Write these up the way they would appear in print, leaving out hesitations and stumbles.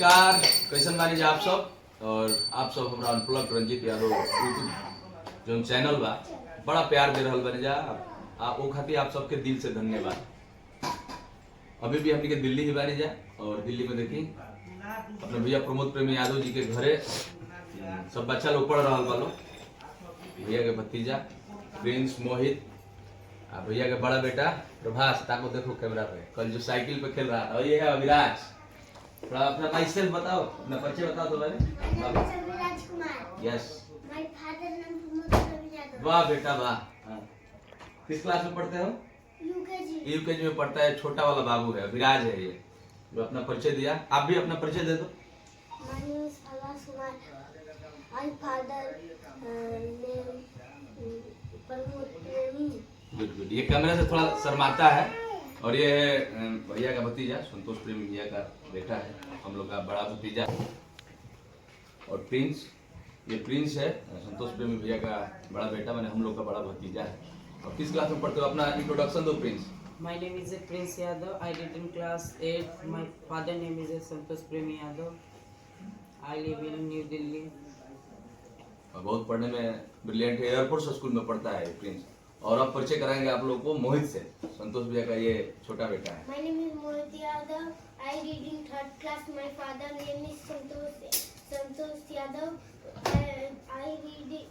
नमस्कार, कैसन बानी जा आप सब। और आप सब हमारा अनप्लग रंजीत यादव यूट्यूब जो चैनल बा बड़ा प्यार दे रहल बने जा वो खातिर आप सबके दिल से धन्यवाद। अभी भी हमनी के दिल्ली ही बानी जा और दिल्ली में देखी अपने भैया प्रमोद प्रेमी यादव जी के घरे सब बच्चा लोग पढ़ रहा बा। भैया के भतीजा प्रिंस मोहित और भैया के बड़ा बेटा प्रभास, ताको देखो कैमरा पे, कल जो साइकिल पे खेल रहा था। और ये है अविराज। थोड़ा अपना माइसेल्फ बताओ, अपना परिचय बताओ तो यस। वाह बेटा वाह। किस क्लास में पढ़ते हो? यूकेजी में पढ़ता है। छोटा वाला बाबू है, अविराज है ये जो अपना परिचय दिया। आप भी अपना परिचय दे दो। Good good. ये कैमरे से थोड़ा शर्माता है। और ये है भैया का भतीजा संतोष प्रेमी, भैया का बेटा है, हम लोग का बड़ा भतीजा। और प्रिंस, ये प्रिंस है संतोष प्रेमी भैया का बड़ा बेटा, मैंने हम लोग का बड़ा भतीजा है। और किस क्लास में पढ़ते हो? अपना इंट्रोडक्शन दो Prince. My name is Prince Yadav. I did in class 8. My father name is Santosh Premi Yadav. I live in New Delhi. और बहुत पढ़ने में ब्रिलियंट है। एयरफोर्स स्कूल में पढ़ता है प्रिंस। और अब परिचय कराएंगे आप लोग को मोहित से, संतोष भैया का ये छोटा बेटा है। My name is Mohit Yadav. I read in 3rd class. My father name is Santosh Yadav. I read it.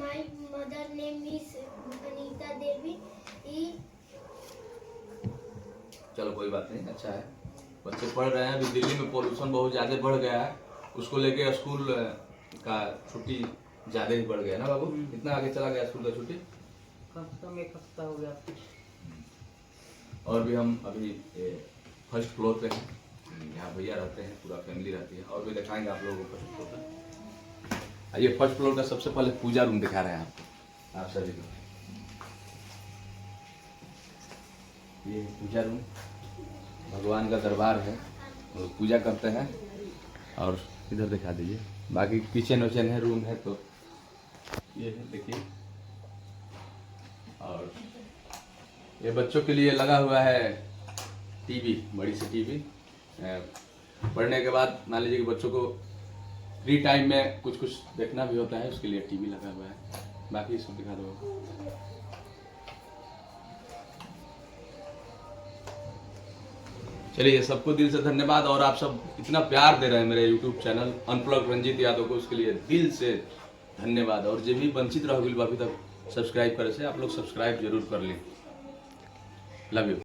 My mother name is Anita Devi. चलो कोई बात नहीं, अच्छा है, बच्चे पढ़ रहे हैं। अभी दिल्ली में पोल्यूशन बहुत ज्यादा बढ़ गया है, उसको लेके स्कूल का छुट्टी ज्यादा ही बढ़ गया ना बाबू? इतना आगे चला गया स्कूल का छुट्टी? कम से कम एक हफ्ता हो गया। और भी हम अभी फर्स्ट फ्लोर पे हैं, यहाँ भैया रहते हैं, पूरा फैमिली रहती है। और भी दिखाएंगे आप लोगों को फर्स्ट फ्लोर पर। आइए, फर्स्ट फ्लोर का सबसे पहले पूजा रूम दिखा रहे हैं आपको, आप सभी को। ये पूजा रूम, भगवान का दरबार है, लोग पूजा करते हैं। और इधर दिखा दीजिए, बाकी किचन वचन है, रूम है, तो ये है देखिए। और ये बच्चों के लिए लगा हुआ है टीवी, बड़ी सी टीवी। पढ़ने के बाद मान लीजिए कि बच्चों को फ्री टाइम में कुछ कुछ देखना भी होता है, उसके लिए टीवी लगा हुआ है। बाकी सब दिखा दो। चलिए, सबको दिल से धन्यवाद। और आप सब इतना प्यार दे रहे हैं मेरे YouTube channel unplug Ranjeet Yadav को, उसके लिए दिल से धन्यवाद। और जो भी वंचित रह गई अभी तक सब्सक्राइब करे से, आप लोग सब्सक्राइब जरूर कर लें। Love you.